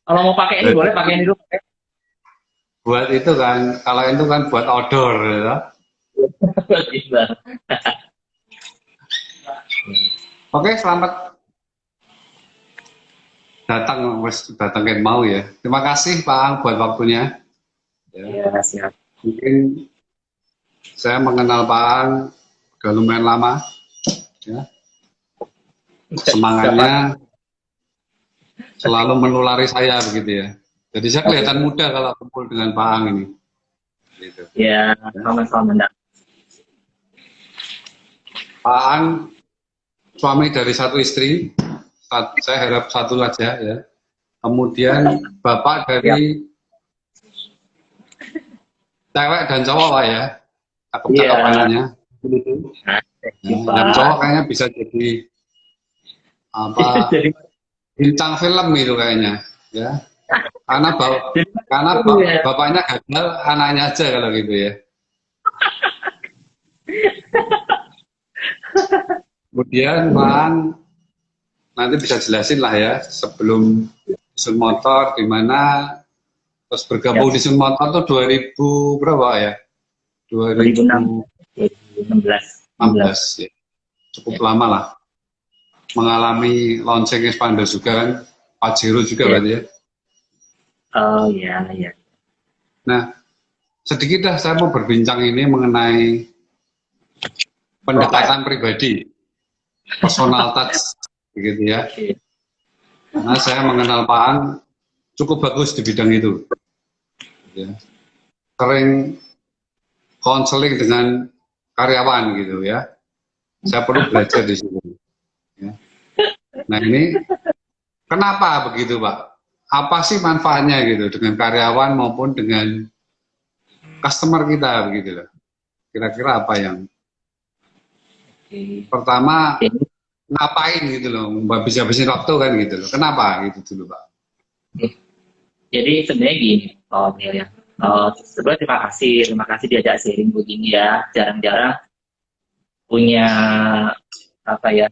Kalau mau pakai ini boleh pakai ini dulu. Buat itu kan, kalau itu kan buat outdoor ya. Gila. Oke, selamat datang, wes datang kan mau ya. Terima kasih Pak Ang buat waktunya. Ya, Iya, siap. mungkin saya mengenal Pak Ang udah lumayan lama. Ya, Siapa? semangatnya selalu menulari saya begitu ya. Jadi saya kelihatan muda kalau kumpul dengan Pak Ang ini. Gitu. Ya, Ya. sama-sama. Pak Ang suami dari satu istri, saya harap satu saja ya. Kemudian bapak Ya. dari cewek dan cowok Pak ya. Cakep-cakep Iya. anaknya. Nah, Nah, yang cowok Pak. kayaknya bisa jadi apa Jadi, bintang film itu kayaknya ya. Karena jadi ya. bapaknya gagal, anaknya aja kalau gitu ya. Kemudian Bang nanti bisa jelasin lah ya sebelum Sun Motor di mana terus Ya, bergabung di Sun Motor tuh 2000 berapa ya? 2006, 2016 2016, 16. ya. Cukup Ya. lama lah mengalami launching expander juga kan Pajero juga Ya. berarti ya. Oh ya, ya. Nah, sedikit dah saya mau berbincang ini mengenai Profile. pendekatan pribadi, personal touch, begitu ya. Oke. Karena saya mengenal Pak An cukup bagus di bidang itu. Ya. Sering konseling dengan karyawan gitu ya. Saya perlu belajar di situ. Ya. Nah ini kenapa begitu Pak? Apa sih manfaatnya gitu dengan karyawan maupun dengan customer kita begitu loh. Kira-kira apa yang Oke. pertama ngapain gitu loh, habis-habisin waktu kan gitu loh. Kenapa gitu dulu Pak? Jadi sebenarnya gini, Pak Neil ya. Sebenarnya terima kasih diajak sharing begini ya. Jarang-jarang punya apa ya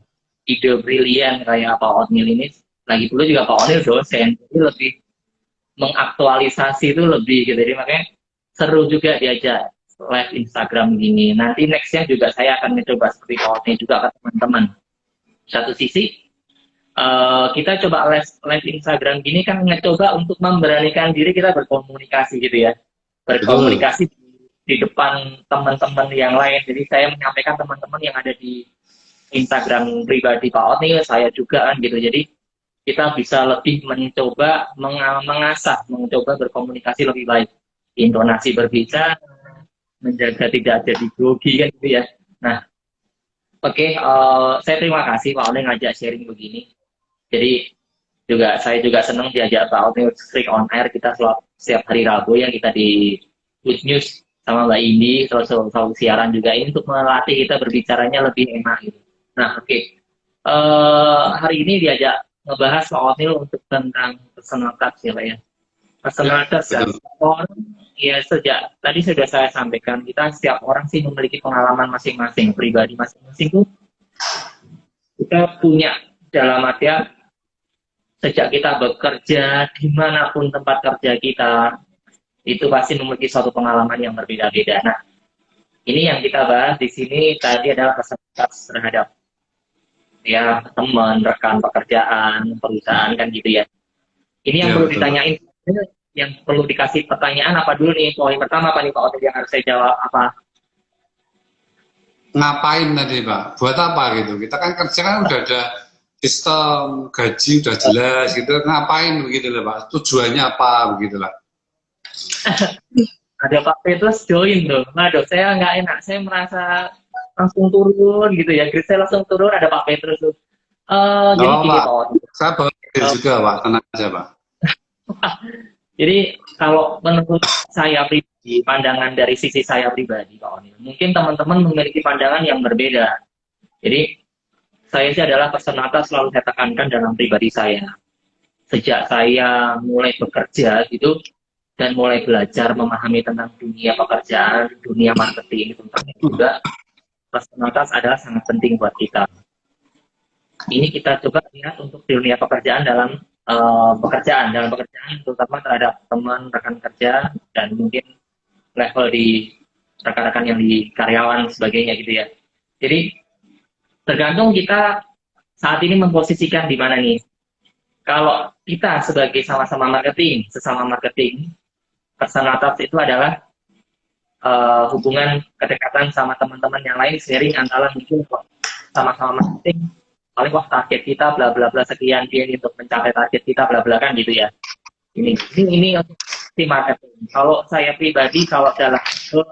ide brilian kayak Pak Otnil ini. Lagi dulu juga Pak Otnil dosen, jadi lebih mengaktualisasi itu lebih gitu. Jadi makanya seru juga diajak live Instagram gini. Nanti nextnya juga saya akan mencoba seperti Pak Otnil juga ke teman-teman. Satu sisi kita coba live Instagram gini kan ngecoba untuk memberanikan diri kita berkomunikasi gitu ya, Betul. berkomunikasi di depan teman-teman yang lain. Jadi saya menyampaikan teman-teman yang ada di Instagram pribadi Pak Otnil, saya juga kan gitu. Jadi kita bisa lebih mencoba mengasah, mencoba berkomunikasi lebih baik, intonasi berbicara, menjaga tidak jadi grogi kan gitu ya. Nah, oke, saya terima kasih Pak Otnil ngajak sharing begini. Jadi saya juga senang diajak Pak Otnil Streak on Air, kita setiap hari Rabu ya kita di Good News sama Mbak Indi selalu siaran juga ini untuk melatih kita berbicaranya lebih enak gitu. Nah oke, hari ini diajak ngebahas Pak Otnil untuk tentang personal touch ya Pak ya. Ya, Personal touch ya, betul. setiap orang ya sejak tadi sudah saya sampaikan kita setiap orang sih memiliki pengalaman masing-masing pribadi masing-masing tuh kita punya dalam artian sejak kita bekerja dimanapun tempat kerja kita itu pasti memiliki suatu pengalaman yang berbeda-beda. Nah, ini yang kita bahas di sini tadi adalah kesempatan terhadap ya teman, rekan pekerjaan, perusahaan kan gitu ya. Ini yang Ya, perlu betul. ditanyain, yang perlu dikasih pertanyaan apa dulu nih? Poin pertama apa nih Pak Otil yang harus saya jawab apa? Ngapain tadi Pak? Buat apa gitu? Kita kan kerja kan udah ada sistem gaji udah jelas gitu. Ngapain begitu loh Pak? Tujuannya apa begitu lah? Ada Pak Petrus join tuh. Waduh, saya nggak enak. Saya merasa langsung turun gitu ya. Grid saya langsung turun ada Pak Petrus tuh. Jadi Oh gini Pak, Pak Otil. saya bawa ide juga Pak, tenang aja Pak. Jadi kalau menurut saya pribadi, pandangan dari sisi saya pribadi, Pak Onil, mungkin teman-teman memiliki pandangan yang berbeda. Jadi saya sih adalah personalitas selalu saya tekankan dalam pribadi saya. Sejak saya mulai bekerja gitu dan mulai belajar memahami tentang dunia pekerjaan, dunia marketing, tentang juga personalitas adalah sangat penting buat kita. Ini kita coba lihat untuk dunia pekerjaan dalam pekerjaan, dalam pekerjaan terutama terhadap teman rekan kerja dan mungkin level di rekan-rekan yang di karyawan sebagainya gitu ya. Jadi tergantung kita saat ini memposisikan di mana nih. Kalau kita sebagai sama-sama marketing, sesama marketing, personal touch itu adalah hubungan kedekatan sama teman-teman yang lain, sharing antara mungkin sama-sama marketing, paling wah target kita bla bla bla sekian untuk mencapai target kita bla bla kan gitu ya. Ini untuk tim marketing. Kalau saya pribadi kalau dalam itu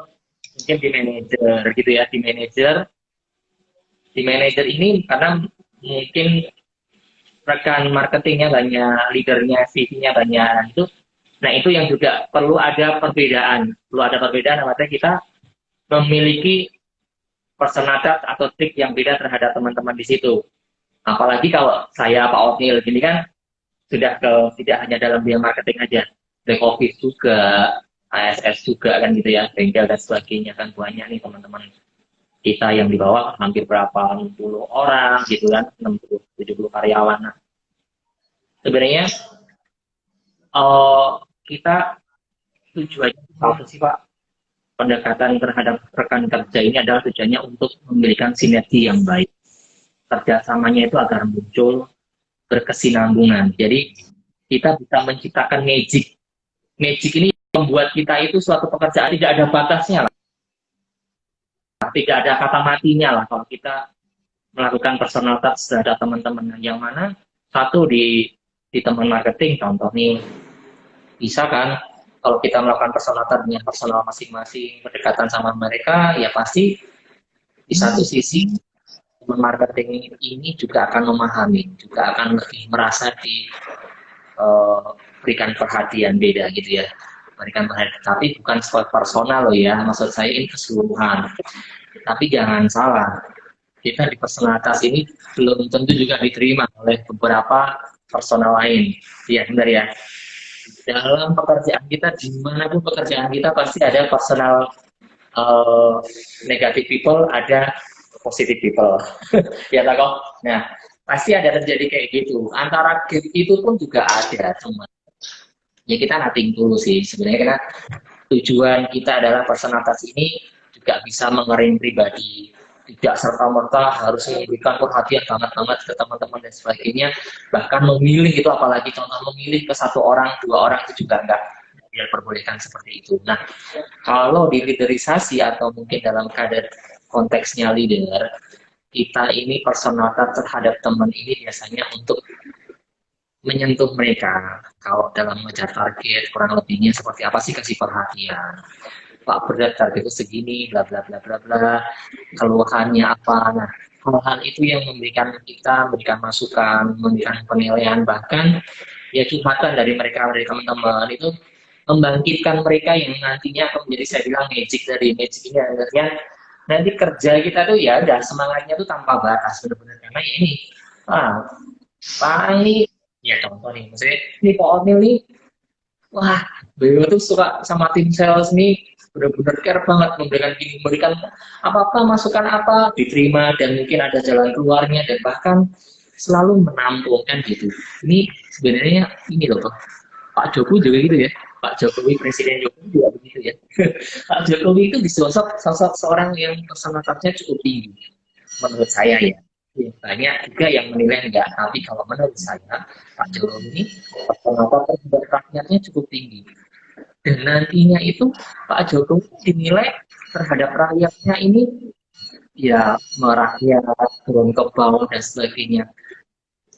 mungkin di manajer gitu ya, di manajer ini karena mungkin rekan marketingnya banyak, leadernya, CV-nya banyak itu. Nah itu yang juga perlu ada perbedaan, artinya kita memiliki personalitas atau trik yang beda terhadap teman-teman di situ. Apalagi kalau saya Pak Otnil gini kan sudah ke tidak hanya dalam bidang marketing aja, back office juga, ASS juga kan gitu ya, bengkel dan sebagainya kan banyak nih teman-teman kita yang di bawah hampir berapa 60 orang gitu kan, 60-70 karyawan. Nah, sebenarnya kita tujuannya apa sih Pak? Pendekatan terhadap rekan kerja ini adalah tujuannya untuk memberikan sinergi yang baik. Kerjasamanya itu agar muncul berkesinambungan. Jadi kita bisa menciptakan magic. Magic ini membuat kita itu suatu pekerjaan tidak ada batasnya lah. Tidak ada kata matinya lah kalau kita melakukan personal touch terhadap teman-teman yang mana satu di teman marketing contoh nih bisa kan kalau kita melakukan personal touch dengan personal masing-masing berdekatan sama mereka ya pasti di satu sisi teman marketing ini juga akan memahami juga akan lebih merasa berikan perhatian beda gitu ya berikan perhatian tapi bukan spot personal loh ya maksud saya ini keseluruhan tapi jangan salah kita di personalitas ini belum tentu juga diterima oleh beberapa personal lain. Ya benar ya. Dalam pekerjaan kita, dimanapun pekerjaan kita pasti ada personal negative people, ada positive people. Ya tak kok. Nah, pasti ada terjadi kayak gitu. Antara gap itu pun juga ada, teman. Ya kita nating dulu sih. Sebenarnya karena tujuan kita adalah personalitas ini juga bisa mengering pribadi tidak serta-merta harus memberikan perhatian banget-banget ke teman-teman dan sebagainya bahkan memilih itu apalagi contoh memilih ke satu orang dua orang itu juga enggak diperbolehkan seperti itu. Nah kalau di leaderisasi atau mungkin dalam kadar konteksnya leader kita ini personalitas terhadap teman ini biasanya untuk menyentuh mereka kalau dalam mengejar target kurang lebihnya seperti apa sih kasih perhatian Pak berat target itu segini, bla bla bla bla bla, keluhannya apa. Nah, hal-hal itu yang memberikan kita, memberikan masukan, memberikan penilaian, bahkan ya curhatan dari mereka, dari teman-teman itu membangkitkan mereka yang nantinya akan menjadi saya bilang magic dari magic ini artinya nanti kerja kita tuh ya udah semangatnya tuh tanpa batas benar-benar karena ya ini Pak ini ya contoh nih maksudnya ini Pak Onil nih wah beliau tuh suka sama tim sales nih benar-benar care banget memberikan apa-apa masukan apa diterima dan mungkin ada jalan keluarnya dan bahkan selalu menampung kan gitu. Ini sebenarnya ini loh Pak Jokowi juga gitu ya. Pak Jokowi Presiden Jokowi juga begitu ya. Pak Jokowi itu disosok seorang yang personalitasnya cukup tinggi menurut saya ya. Banyak juga yang menilai enggak tapi kalau menurut saya Pak Jokowi ini personalitas terhadap rakyatnya cukup tinggi. Dan nantinya itu Pak Jokowi dinilai terhadap rakyatnya ini ya merakyat, turun ke bawah dan sebagainya.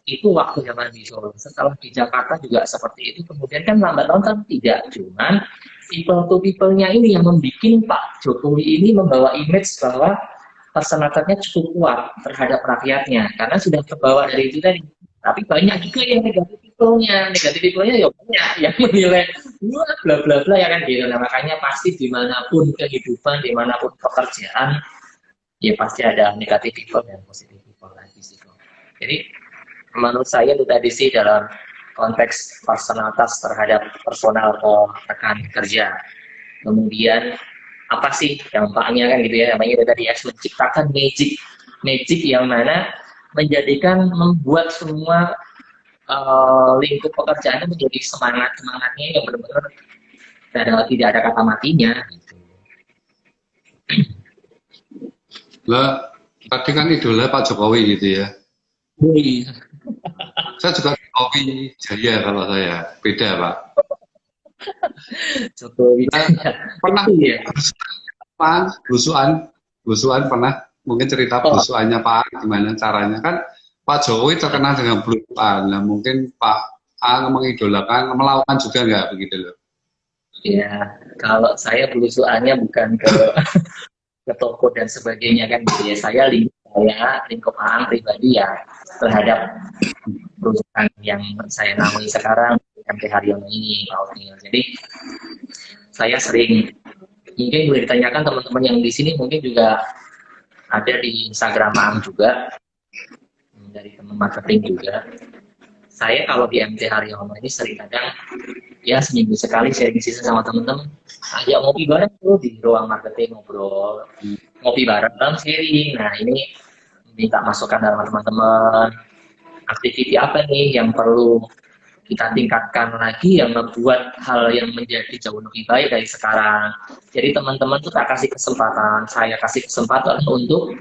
Itu waktu zaman di Solo. Setelah di Jakarta juga seperti itu. Kemudian kan lambat laun kan tidak. Cuman people to people-nya ini yang membuat Pak Jokowi ini membawa image bahwa personalitasnya cukup kuat terhadap rakyatnya. Karena sudah terbawa dari itu tadi. Tapi banyak juga yang negatif people-nya ya banyak yang menilai wah bla bla bla ya kan gitu. Nah makanya pasti dimanapun kehidupan, dimanapun pekerjaan, ya pasti ada negatif people dan positif people lagi sih. Jadi menurut saya itu tadi sih dalam konteks personalitas terhadap personal rekan kerja. Kemudian apa sih dampaknya kan gitu ya? Namanya tadi menciptakan magic yang mana membuat semua lingkup pekerjaannya menjadi semangatnya yang benar-benar tidak ada kata matinya. Gitu. Lah, tadi kan idola Pak Jokowi gitu ya. Wih. Saya juga Jokowi Jaya kalau saya, beda Pak. Jokowi Nah, Jaya. pernah Iya. belusuan pernah mungkin cerita belusuannya Pak gimana caranya kan Pak Jokowi terkenal dengan belusuan. Nah mungkin Pak A mengidolakan melakukan juga nggak begitu loh? Ya, kalau saya belusuannya bukan ke toko dan sebagainya kan gitu ya. Saya lingkup Aang pribadi ya terhadap perusahaan yang saya namai sekarang MT Haryono ini, Pak Othniel. Jadi saya sering, mungkin boleh ditanyakan teman-teman yang di sini mungkin juga ada di Instagram Aang juga, dari teman marketing juga. Saya kalau di MT Haryono ini sering kadang ya seminggu sekali sharing season sama teman-teman, ajak ngopi bareng tuh di ruang marketing, ngobrol ngopi bareng sharing. Nah ini minta masukan dari teman-teman, aktiviti apa nih yang perlu kita tingkatkan lagi yang membuat hal yang menjadi jauh lebih baik dari sekarang. Jadi teman-teman tuh tak kasih kesempatan, saya kasih kesempatan untuk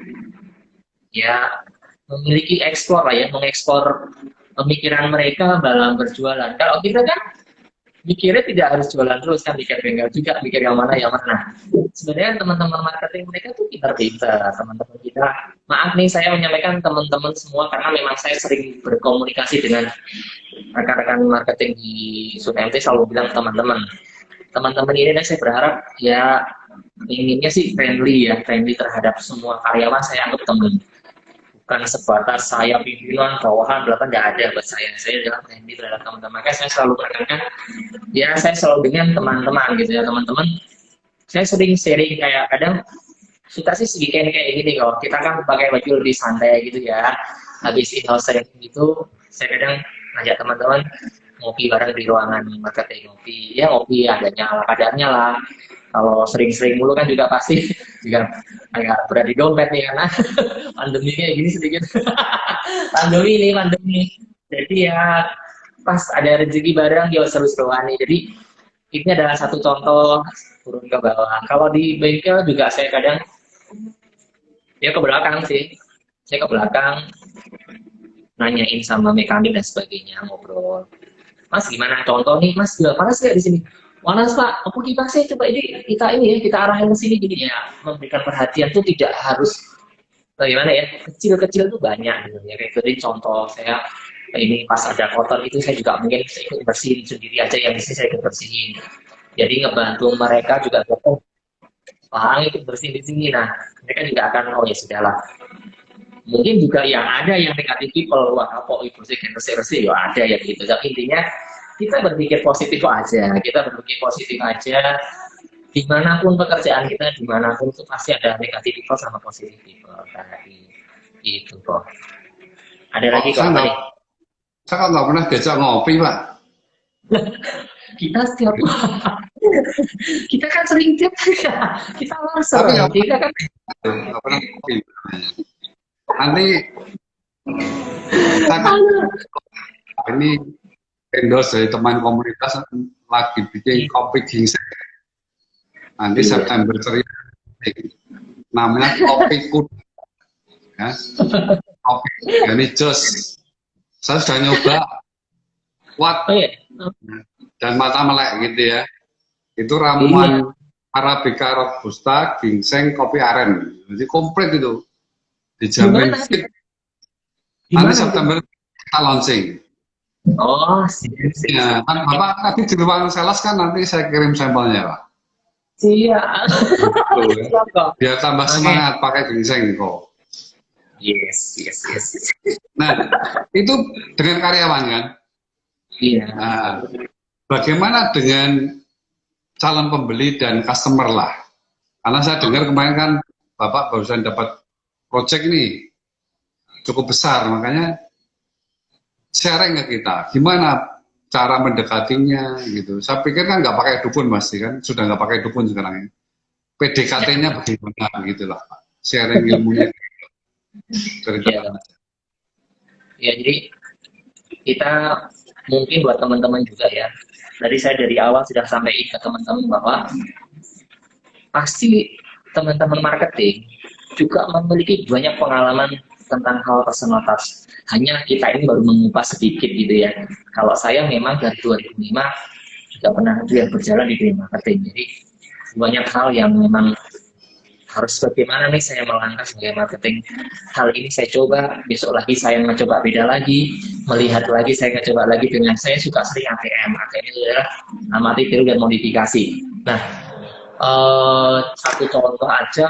ya memiliki eksplor lah ya, mengekspor pemikiran mereka dalam berjualan. Kalau kita kan mikirnya tidak harus jualan terus kan, mikir bengkel juga, mikir yang mana yang mana. Sebenarnya teman-teman marketing mereka tuh pintar-pintar, teman-teman kita. Maaf nih saya menyampaikan teman-teman semua karena memang saya sering berkomunikasi dengan rekan-rekan marketing di Sun MT, selalu bilang teman-teman ini, dan saya berharap ya inginnya sih friendly ya, friendly terhadap semua karyawan. Saya anggap teman, bukan sebatas saya pimpinan bawahan belakang, nggak ada buat saya adalah friendly terhadap teman-teman. Makanya saya selalu menekankan ya, saya selalu dengan teman-teman gitu ya, teman-teman saya sering sharing kayak kadang kita sih weekend kayak gini kok, kita kan pakai baju lebih santai gitu ya, habis in-house sharing gitu saya kadang ngajak teman-teman ngopi bareng di ruangan marketing, ngopi adanya ala kadarnya lah. Kalau sering-sering mulu kan juga pasti juga agak berat di dompet nih karena pandemi kayak gini sedikit. pandemi jadi ya pas ada rezeki bareng ya seru-seruan nih. Jadi ini adalah satu contoh turun ke bawah. Kalau di bengkel juga saya kadang ya ke belakang sih, saya ke belakang nanyain sama mekanik dan sebagainya, ngobrol, Mas gimana contoh nih Mas, gak panas gak di sini? Panas Pak, apa kita sih coba ini kita arahin ke sini gini ya, memberikan perhatian tuh tidak harus bagaimana ya, kecil-kecil tuh banyak gitu ya. Kayak tadi contoh saya ini pas ada kotor itu saya juga mungkin saya ikut bersihin sendiri aja, yang di sini saya ikut bersihin. Jadi ngebantu mereka juga, oh Bang ikut bersihin di sini. Nah mereka juga akan oh ya sudahlah. Mungkin juga yang ada yang negatif people, wah apa itu sih bersih ya ada ya gitu. Tapi intinya kita berpikir positif aja, dimanapun pekerjaan kita, dimanapun itu pasti ada negatif people sama positif people tadi itu kok. Ada lagi kok apa nih? Saya nggak pernah diajak ngopi Pak. Kita setiap kita kan sering tiap kita langsung kita kan nggak pernah ngopi. Nanti ini endorse dari teman komunitas lagi bikin kopi ginseng. Nanti September ceria, namanya kopi kuda. Ya. Kopi ini jos. Saya sudah nyoba kuat dan mata melek gitu ya. Itu ramuan Arabica Robusta, ginseng, kopi aren. Jadi komplit itu. Dijamin fit. Nanti September kita launching. Oh, siap. Ya, kan Bapak tadi di ruang sales kan nanti saya kirim sampelnya Pak. Siap. Biar tambah semangat pakai ginseng kok. Yes. Nah, itu dengan karyawan kan? Iya. Nah, bagaimana dengan calon pembeli dan customer lah? Karena saya dengar kemarin kan Bapak barusan dapat project ini cukup besar, makanya sharing ke kita, gimana cara mendekatinya gitu. Saya pikir kan nggak pakai dukun pasti kan, sudah nggak pakai dukun sekarang ini. PDKT-nya bagaimana gitu lah, Pak. Sharing ilmunya. Ya, jadi kita mungkin buat teman-teman juga ya. Dari saya dari awal sudah sampaikan ke teman-teman bahwa pasti teman-teman marketing juga memiliki banyak pengalaman tentang hal personal touch. Hanya kita ini baru mengupas sedikit gitu ya. Kalau saya memang dari 2005 juga pernah berjalan di dunia marketing. Jadi banyak hal yang memang harus bagaimana nih saya melangkah sebagai marketing. Hal ini saya coba, besok lagi saya mencoba beda lagi, melihat lagi saya mencoba lagi dengan saya suka sering ATM. ATM itu adalah amati, tiru, dan modifikasi. Nah, satu contoh aja,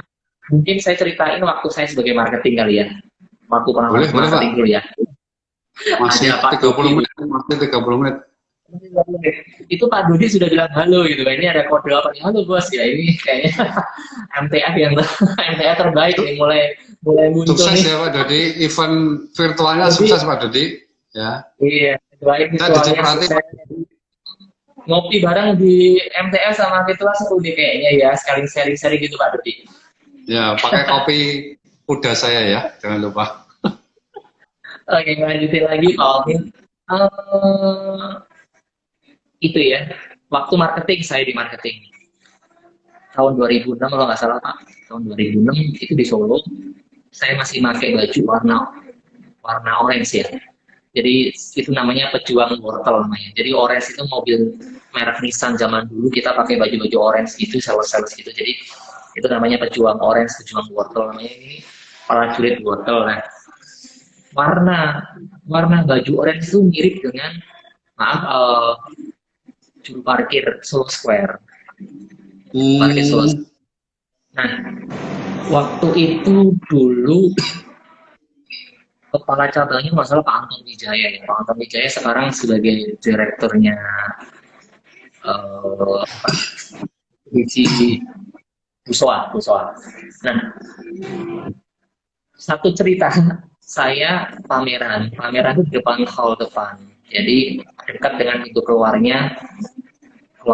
mungkin saya ceritain waktu saya sebagai marketing kali ya. Waktu pengalaman marketing dulu ya. Masih 30 menit, masih 30 menit. Itu Pak Dodi sudah bilang halo gitu kan, ini ada kode apa nih, halo bos ya, ini kayaknya MTF yang MTF terbaik nih, mulai muncul sukses nih. Ya Pak Dodi, event virtualnya sukses Pak Dodi ya. Iya, doain virtualnya ngopi bareng di MTF sama virtual seru deh kayaknya ya, sekali sharing-sharing gitu Pak Dodi. Ya, pakai kopi kuda saya ya, jangan lupa. Oke, lanjutin lagi Pak Alvin. Itu ya, waktu marketing, saya di marketing tahun 2006 kalau nggak salah Pak, tahun 2006 itu di Solo, saya masih pakai baju warna orange ya, jadi itu namanya pejuang wortel namanya. Jadi orange itu mobil merek Nissan zaman dulu, kita pakai baju-baju orange gitu, sales gitu, jadi itu namanya pejuang orange, pejuang wortel namanya, ini prajurit wortel. Nah, warna baju orange itu mirip dengan juru parkir Solo Square. Parkir Solo. Nah, waktu itu dulu kepala cabangnya masalah Pak Anton Wijaya ya. Pak Anton Wijaya sekarang sebagai direkturnya divisi Pusoa. Nah, satu cerita, saya pameran itu di depan hall depan. Jadi dekat dengan pintu keluar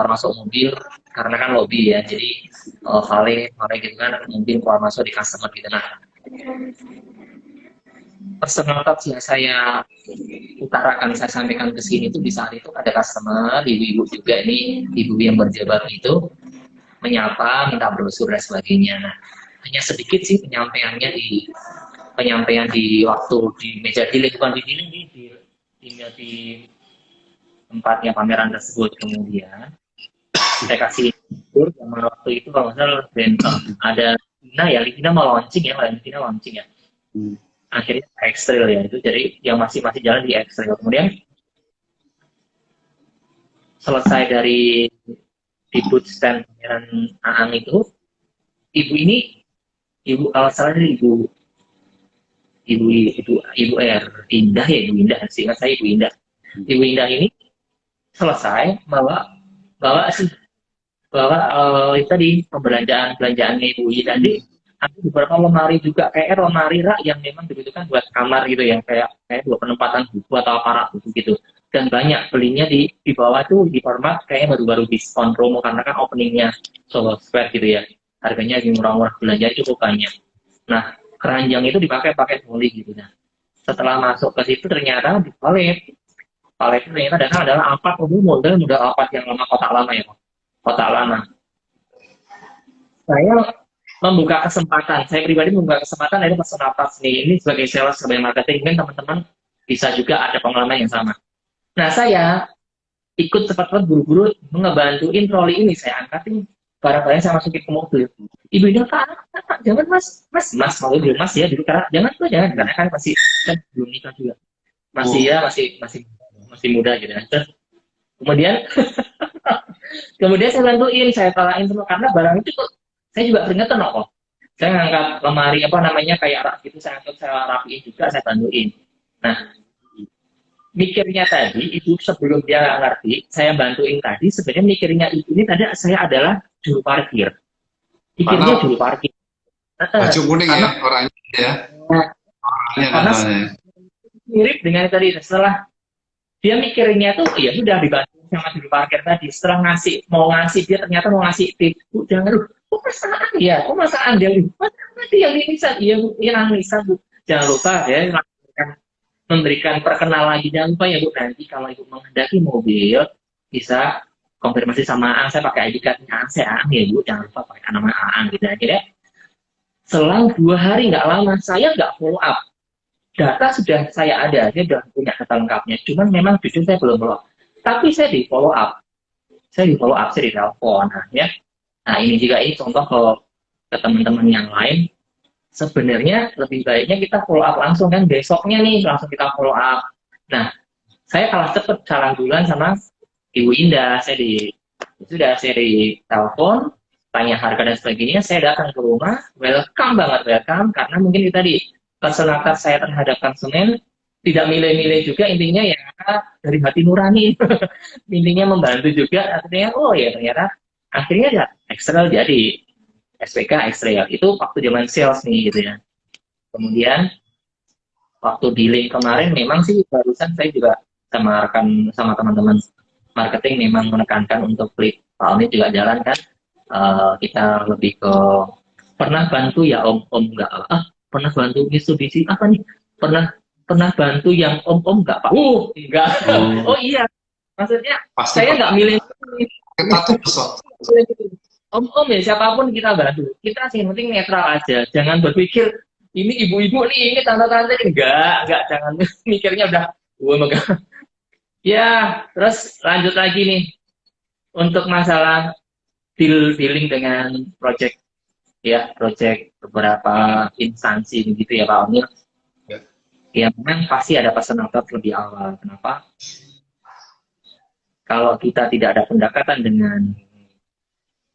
masuk mobil, karena kan lobby ya, jadi vale gitu kan, mobil keluar masuk di customer gitu. Nah, personal touch yang saya utarakan, saya sampaikan ke sini itu di saat itu ada customer, ibu-ibu juga, ini ibu yang berjabat itu menyapa, minta brosur dan sebagainya. Nah, hanya sedikit sih penyampaian di waktu di meja dealing, bukan di dealing, di tempatnya pameran tersebut. Kemudian saya kasih tour, sama waktu itu kalau misalnya ada Livina mau launching ya, akhirnya X-Trail ya, itu jadi yang masih jalan di X-Trail. Kemudian selesai dari di booth stand pameran Aang itu, ibu kalau salah ibu R Indah ya, Ibu Indah sih, saya Ibu Indah. Ibu Indah ini selesai bawa tadi belanjaannya Ibu Indah tadi, ada beberapa lemari juga, kayak lemari rak yang memang dibutuhkan buat kamar gitu ya, kayak buat penempatan buku atau aparat buku gitu. Dan banyak belinya di bawah tuh di format kayaknya baru-baru diskon promo, karena kan openingnya Solo Square gitu ya, harganya lagi murah-murah, belanja cukup banyak. Nah, keranjang itu dipakai troli gitu. Nah, setelah masuk ke situ ternyata di palet itu ternyata datang adalah model alpat yang lama, kotak lama. Saya membuka kesempatan, saya pribadi membuka kesempatan, itu personal touch nih, ini sebagai sales, sebagai marketing, kan teman-teman bisa juga ada pengalaman yang sama. Nah, saya ikut cepat-cepat buru-buru ngebantuin troli ini, saya angkatin barang-barang, saya masukin ke mobil. Ibu bilang, Kak, jangan mas, kalau belum mas ya, dulu jangan, karena kan masih kan belum nikah juga, masih muda gitu. Terus kemudian saya bantuin, saya tolain semua, karena barang itu saya juga peringatan kok. Saya ngangkat lemari kayak rak gitu, saya rapiin juga, saya bantuin. Nah, mikirnya tadi itu sebelum dia nggak ngerti, saya bantuin tadi, sebenarnya mikirnya ini tadi saya adalah juru parkir. Pikirnya juru parkir. Baju kuning ya, orangnya ya. Karena mirip dengan tadi, setelah dia mikirnya tuh ya udah dibantu sama juru parkir tadi, setelah mau ngasih dia ternyata mau ngasih tip, jangan kok masaan dia, nanti yang ini iya Bu, Bu, jangan lupa ya, memberikan perkenalan lagi, jangan lupa ya Bu, nanti kalau Ibu menghendaki mobil bisa konfirmasi sama Aang, saya pakai ID card-nya Aang, saya Aang ya Bu, jangan lupa pakai nama Aang gitu aja deh. Selang 2 hari nggak lama, saya nggak follow up. Data sudah saya ada, dia sudah punya data lengkapnya. Cuman memang jujur saya belum follow up. Tapi saya di follow up. Saya di follow up, saya di telepon. Nah, ya. Nah, ini juga ini contoh ke teman-teman yang lain. Sebenarnya lebih baiknya kita follow up langsung kan. Besoknya nih, langsung kita follow up. Nah, saya kalah cepet salah duluan sama Ibu Indah. Saya di telepon, tanya harga dan sebagainya, saya datang ke rumah, welcome banget, welcome, karena mungkin itu tadi, personalitas saya terhadap konsumen, tidak milih-milih juga, intinya ya dari hati nurani, intinya membantu juga, akhirnya, oh ya ternyata, akhirnya ya Excel jadi, SPK Excel, itu waktu zaman sales nih gitu ya. Kemudian, waktu dealing kemarin, memang sih barusan saya juga sama teman-teman marketing memang menekankan untuk klik Pak Oni juga jalan kan. Kita lebih ke pernah bantu ya om nggak pernah bantu Mitsubishi apa nih pernah bantu yang om nggak Pak enggak oh iya maksudnya Pasti saya nggak milih kita tuh besok. om ya siapapun kita bantu, kita sih penting netral aja, jangan berpikir ini ibu-ibu nih, ini tante-tante, enggak jangan mikirnya udah megang ya. Terus lanjut lagi nih untuk masalah dealing dengan project beberapa instansi begitu ya Pak Omil. Ya. Ya memang pasti ada personal touch lebih awal. Kenapa? Kalau kita tidak ada pendekatan dengan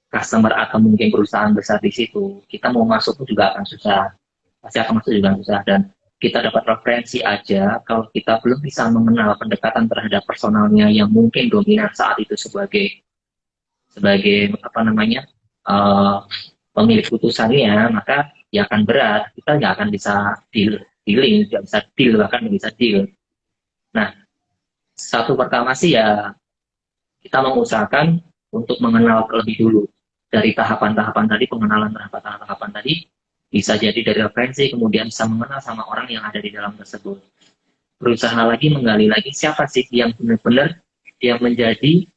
customer atau mungkin perusahaan besar di situ, kita mau masuk juga akan susah. Pasti akan masuk juga susah, dan kita dapat referensi aja kalau kita belum bisa mengenal pendekatan terhadap personalnya yang mungkin dominan saat itu sebagai apa namanya pemilik putusannya, maka ya akan berat, kita nggak akan bisa dealing, nggak bisa deal, bahkan nggak bisa deal. Nah, satu pertama sih ya kita mengusahakan untuk mengenal lebih dulu dari tahapan-tahapan tadi, pengenalan tahapan-tahapan tadi, bisa jadi dari referensi, kemudian bisa mengenal sama orang yang ada di dalam tersebut. Berusaha lagi menggali lagi siapa sih yang benar-benar yang menjadi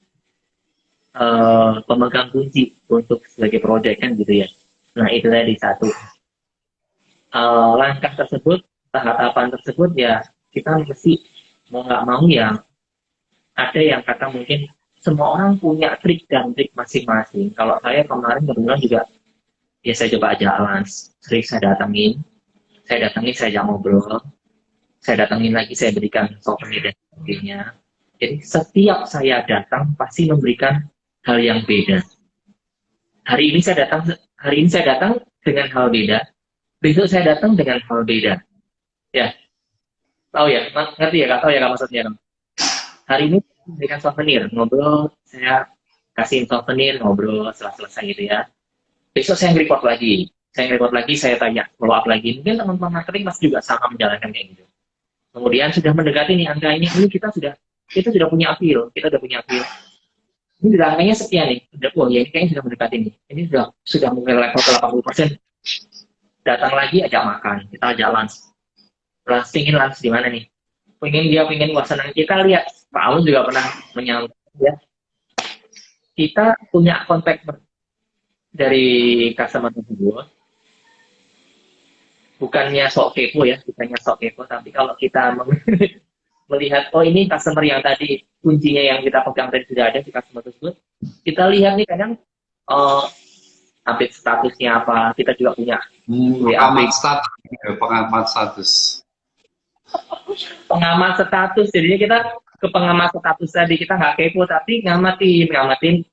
pemegang kunci untuk sebagai proyek kan gitu ya. Nah itu tadi satu. Langkah tersebut, tahapan tersebut ya kita mesti mau nggak mau ya ada yang kata mungkin semua orang punya trik dan trik masing-masing. Kalau saya kemarin kebetulan juga ya saya coba jalan, sering saya datangin, saya ajak ngobrol, saya datangin lagi, saya berikan souvenir dan sebagainya. Jadi setiap saya datang pasti memberikan hal yang beda. Hari ini saya datang dengan hal beda. Besok saya datang dengan hal beda. Ya, tahu ya, ngerti ya, tahu ya kak maksudnya. Hari ini memberikan souvenir, ngobrol, saya kasih souvenir, ngobrol, setelah selesai gitu ya. Besok saya report lagi, saya tanya, follow up lagi. Mungkin teman-teman marketing masih juga sama menjalankan kayak gitu. Kemudian sudah mendekati nih angkanya, ini kita sudah punya appeal, Ini sudah angkanya sekian nih, ya ini kayaknya sudah mendekati nih. Ini sudah mulai level ke 80%. Datang lagi ajak makan, kita ajak lunch. Pingin lunch di mana nih? Pengen suasana. Kita lihat, Pak Alun juga pernah menyampaikan ya. Kita punya kontak dari customer tersebut. Bukannya sok kepo, tapi kalau kita melihat, oh ini customer yang tadi, kuncinya yang kita pegang tadi sudah ada di customer tersebut, kita lihat nih kadang update statusnya apa, kita juga punya pengamat status. Pengamat status, jadinya kita ke pengamat status tadi, kita nggak kepo, tapi ngamatin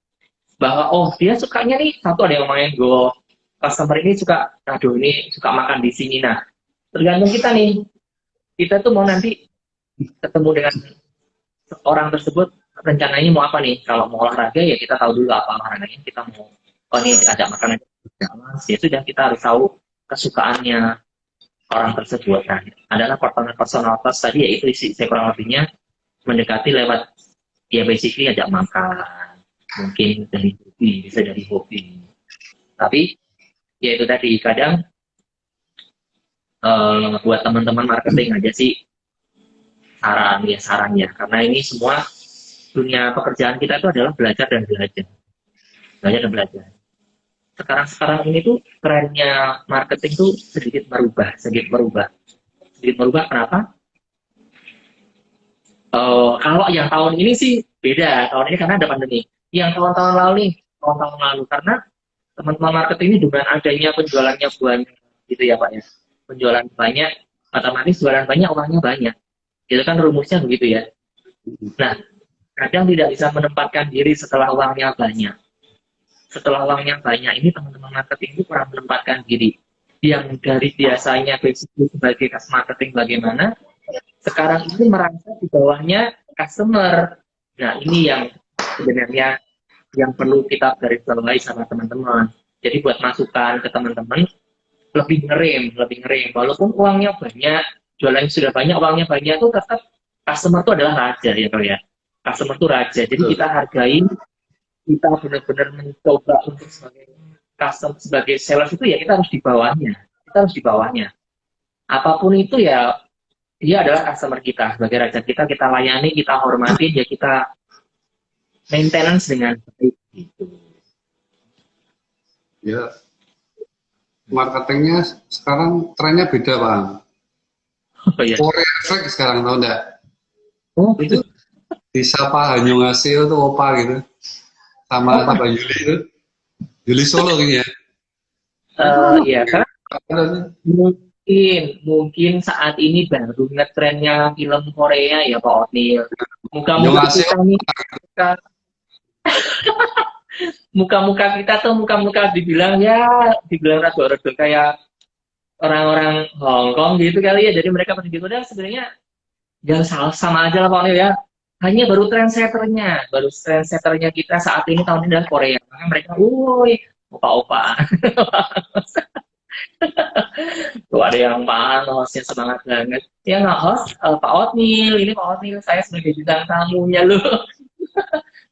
bahwa oh dia sukanya nih, satu ada yang main golf, customer ini suka makan di sini. Nah, tergantung kita nih, kita tuh mau nanti ketemu dengan orang tersebut, rencananya mau apa nih? Kalau mau olahraga ya kita tahu dulu apa olahraganya, kita mau nih ajak makan ya sudah, kita harus tahu kesukaannya orang tersebut. Nah, adalah personal touch tadi, yaitu saya kurang lebihnya mendekati lewat ya basically ajak makan, mungkin bisa dari hobi. Tapi ya itu tadi, kadang buat teman-teman marketing aja sih, saran ya, karena ini semua dunia pekerjaan kita itu adalah belajar dan belajar, belajar dan belajar. Sekarang ini tuh trennya marketing tuh sedikit berubah. Kenapa? Kalau yang tahun ini sih beda, tahun ini karena ada pandemi. Yang tahun-tahun lalu karena teman-teman marketing ini dengan adanya penjualannya banyak, gitu ya Pak ya. Penjualan banyak, otomatis jualan banyak, uangnya banyak. Itu kan rumusnya begitu ya. Nah, kadang tidak bisa menempatkan diri setelah uangnya banyak. Setelah uangnya banyak, ini teman-teman marketing itu kurang menempatkan diri. Yang dari biasanya basic sebagai marketing bagaimana, sekarang ini merasa di bawahnya customer. Nah, ini yang sebenarnya yang perlu kita garis bawahi sama teman-teman. Jadi buat masukan ke teman-teman, lebih ngerem. Walaupun uangnya banyak, jualannya sudah banyak, uangnya banyak, tuh tetap customer itu adalah raja ya Pak ya. Customer itu raja. Jadi kita hargain, kita benar-benar mencoba untuk sebagai customer, sebagai sales itu ya kita harus di bawahnya. Apapun itu ya, dia adalah customer kita, sebagai raja kita layani, kita hormati, ya kita maintenance dengan baik gitu. Ya, marketingnya sekarang trennya beda Bang. Oh, ya. Korea Flag sekarang tahu enggak? Oh itu Disapa Hanyu Ngasih itu opa gitu. Sama Yuli itu. Yuli Solo ini ya. Iya kan mungkin saat ini baru ngetrennya film Korea ya Pak Otnil. Muka-muka kita nih, muka-muka kita tuh muka-muka dibilang rada-rada kayak orang-orang Hong Kong gitu kali ya. Jadi mereka pada gitu udah sebenarnya ya sama aja lah Pak Otnil ya. Hanya baru trendsetternya kita saat ini tahun ini adalah Korea. Makanya mereka, woi, opa-opa. Tuh ada yang hostnya semangat banget. Ya nggak host, Pak Otnil, ini Pak Otnil, saya sebagai bintang tamunya loh.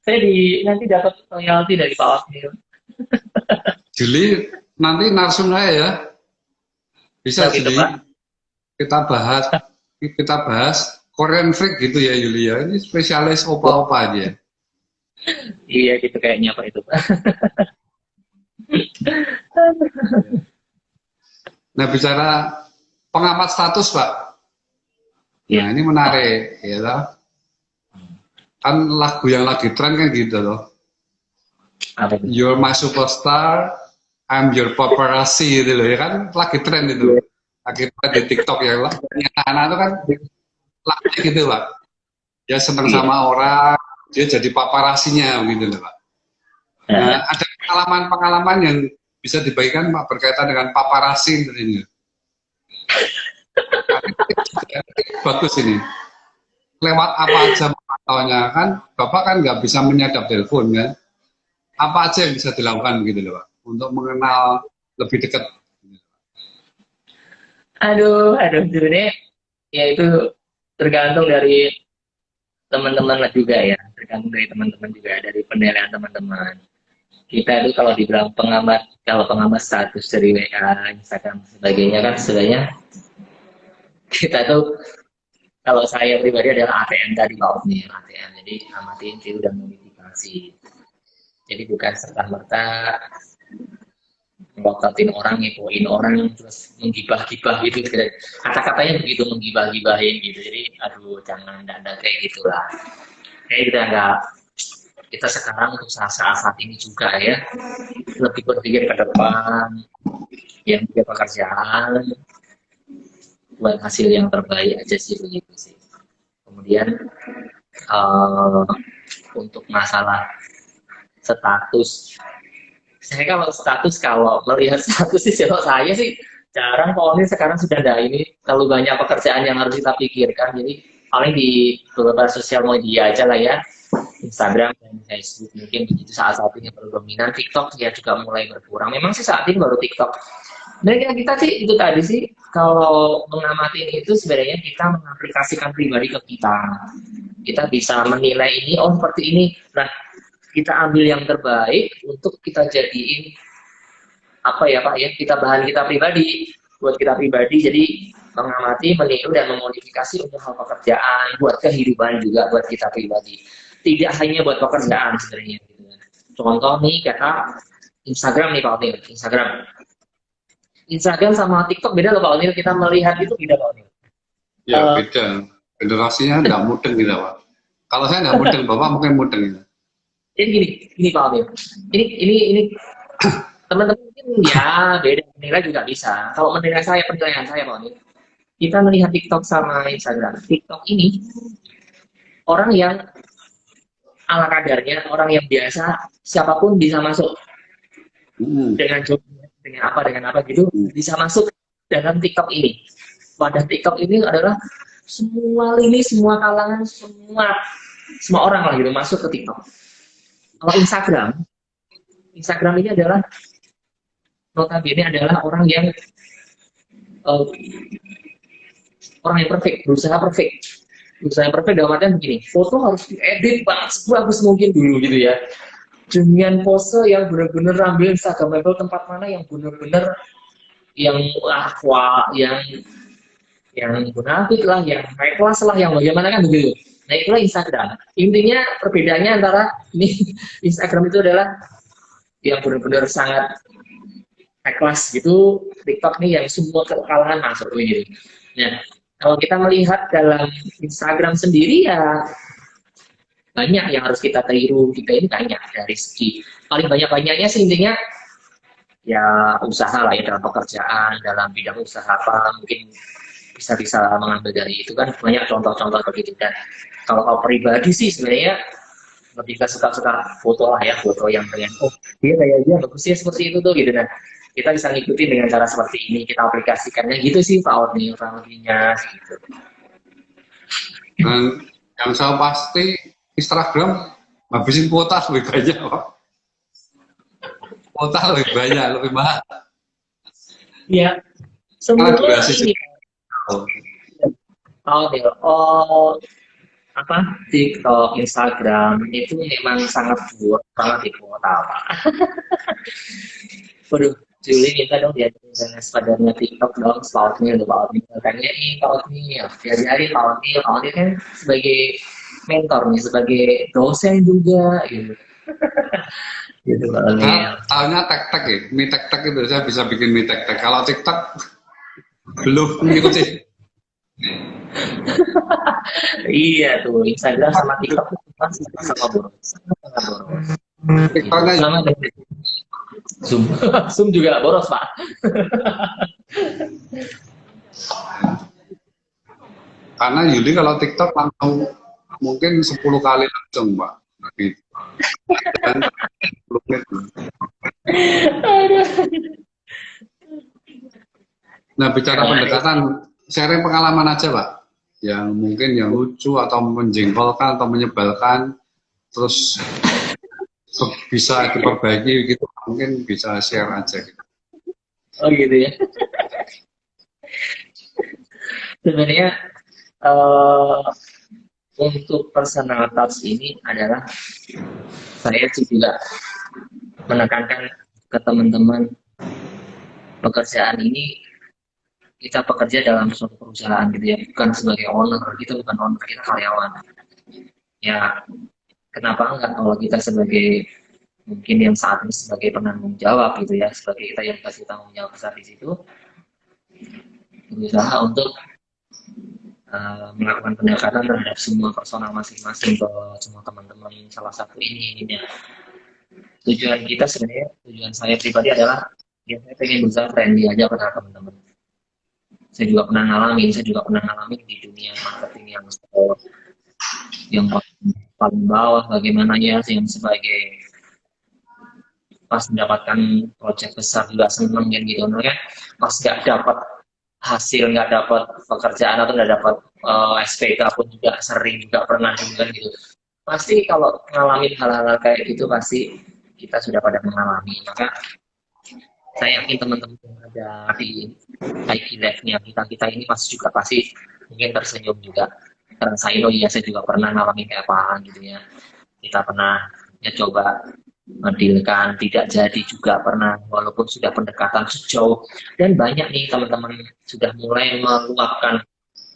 Saya nanti dapat royalti dari Pak Otnil. Juli, nanti narsum saya ya. Bisa gitu, Juli. Kita bahas Korean Freak gitu ya Yulia. Ini spesialis opa-opa aja. Iya gitu kayaknya Pak itu. Nah bicara pengamat status Pak. Ya. Nah ini menarik ya toh. Kan lagu yang lagi tren kan gitu loh. You're my superstar, I'm your paparazzi gitu loh ya kan lagi tren itu. Lagi tren di TikTok ya lah. Anak-anak itu kan lagunya gitu Pak. Dia senang sama orang, dia jadi paparasinya gitu loh Pak. Nah, ada pengalaman yang bisa dibagikan Pak berkaitan dengan paparasi ini. Bagus ini. Lewat apa aja mengetahuinya kan, Bapak kan nggak bisa menyadap telepon kan. Apa aja yang bisa dilakukan gitu loh Pak untuk mengenal lebih dekat. Aduh, sebenarnya ya itu tergantung dari teman-teman juga ya, tergantung dari teman-teman juga, dari penilaian teman-teman. Kita itu kalau dibilang pengamat status dari WA, Instagram, sebagainya kan sebenarnya kita tuh, kalau saya pribadi adalah ATM tadi Pak Otnil, ATM, jadi amatin itu dan modifikasi. Jadi bukan serta-merta ngototin orang, ngepoin orang, terus menggibah-gibah gitu. Kata-katanya begitu, menggibah-gibahin gitu. Jadi, aduh, jangan ada kayak gitulah. Kayak kita sekarang untuk saat ini juga ya, lebih berpikir ke depan, yang punya pekerjaan, buat hasil yang terbaik aja sih begitu sih. Kemudian, untuk masalah status, kalau melihat status sih, kalau saya sih jarang. Kalau ini sekarang sudah ada ini terlalu banyak pekerjaan yang harus kita pikirkan, jadi paling di beberapa sosial media aja lah ya, Instagram dan Facebook mungkin begitu saat ini baru dominan. TikTok ya juga mulai berkurang. Memang sih saat ini baru TikTok. Dan kita sih itu tadi sih, kalau mengamati itu sebenarnya kita mengaplikasikan pribadi ke kita. Kita bisa menilai ini, oh seperti ini. Nah, kita ambil yang terbaik untuk kita jadiin apa ya Pak ya, kita bahan kita pribadi. buat kita pribadi, jadi mengamati, meniru, dan memodifikasi untuk hal pekerjaan, buat kehidupan juga buat kita pribadi. Tidak hanya buat pekerjaan sebenarnya. Gitu. Contoh nih kata Instagram nih Pak Onil, Instagram sama TikTok beda loh Pak Onil, kita melihat itu beda Pak Onil. Ya beda, generasinya nggak mudeng gitu Pak. Kalau saya nggak mudeng, Bapak mungkin mudeng gitu. Jadi gini Pak Onil, ini teman-teman mungkin ya beda menilai juga bisa. Kalau menilai saya, penilaian saya Pak Onil, kita melihat TikTok sama Instagram. TikTok ini orang yang ala kadarnya, orang yang biasa, siapapun bisa masuk dengan dengan apa gitu, bisa masuk dalam TikTok ini. Pada TikTok ini adalah semua lini, semua kalangan, semua orang lah gitu masuk ke TikTok. Kalau Instagram ini adalah notabene adalah orang yang perfect, berusaha perfect dalam artian begini, foto harus diedit banget sebagus mungkin dulu gitu ya, dengan pose yang benar-benar ambil Instagramable tempat mana yang benar-benar yang yang munafik lah, yang high class lah, yang bagaimana kan begitu. Nah itulah Instagram. Intinya perbedaannya antara ini Instagram itu adalah yang benar-benar sangat high class gitu, TikTok nih yang semua kalangan masuk gitu. Nah kalau kita melihat dalam Instagram sendiri ya banyak yang harus kita tiru, kita ini banyak dari segi paling banyak-banyaknya sih intinya ya usaha lah ya, dalam pekerjaan, dalam bidang usaha apa mungkin bisa mengambil dari itu kan banyak contoh-contoh begitu. Dan kalau pribadi sih sebenarnya lebih suka foto lah ya, foto yang dengan dia kayak dia bagusnya seperti itu tuh gitu. Nah kita bisa ngikutin dengan cara seperti ini, kita aplikasikannya gitu sih Pak Orni kurang lebihnya gitu. Dan yang saya pasti Instagram habisin kuota lebih banyak Pak. Kuota lebih banyak, lebih mahal. Iya, semua ini TikTok, Instagram itu memang sangat buruk banget di kuota Pak. Waduh, Juli minta dong diajarin sepadannya TikTok dong, Pautnya udah Pautnya katanya nih Pautnya, diajarin Pautnya kan sebagai mentor nih, sebagai dosen juga gitu. Gitu Pautnya. Tahunya tek-tek ya, mie tek-tek itu saya bisa bikin mie tek-tek. Kalau TikTok belum ngikutin. Iya tuh, Instagram sama TikTok masih sama boros. TikToknya sama Zoom juga boros Pak. Karena Yuli kalau TikTok langsung mungkin 10 kali langsung Pak. Gitu. Dan 10 menit. Nah bicara pendekatan, sharing pengalaman aja Pak. Yang mungkin yang lucu atau menjengkelkan atau menyebalkan, terus bisa diperbaiki gitu, mungkin bisa share aja gitu. Oh gitu ya. Sebenarnya untuk personal touch ini adalah saya juga menekankan ke teman-teman, pekerjaan ini kita bekerja dalam suatu perusahaan gitu ya, bukan sebagai owner, kita bukan owner, kita karyawan. Ya kenapa enggak kalau kita sebagai mungkin yang saat ini sebagai penanggung jawab gitu ya, sebagai kita yang kasih tanggung jawab besar di situ, berusaha untuk melakukan pendekatan terhadap semua personal masing-masing ke semua teman-teman. Salah satu ini ya, tujuan kita sebenarnya, tujuan saya pribadi adalah ya saya pengen berusaha friendly aja pada teman-teman. Saya juga pernah ngalamin di dunia marketing yang paling bawah, bagaimana ya yang sebagai pas mendapatkan proyek besar juga seneng kan gitu kan, pas nggak dapat hasil, nggak dapat pekerjaan atau nggak dapat SPK pun juga sering juga pernah juga gitu. Pasti kalau ngalamin hal-hal kayak gitu pasti kita sudah pada mengalami. Maka saya yakin teman-teman yang ada di IT Lab-nya kita ini pasti mungkin tersenyum juga. Karena saya juga pernah ngalamin kayak apaan gitu ya. Kita pernah coba mendilkan, tidak jadi juga pernah, walaupun sudah pendekatan sejauh. Dan banyak nih teman-teman sudah mulai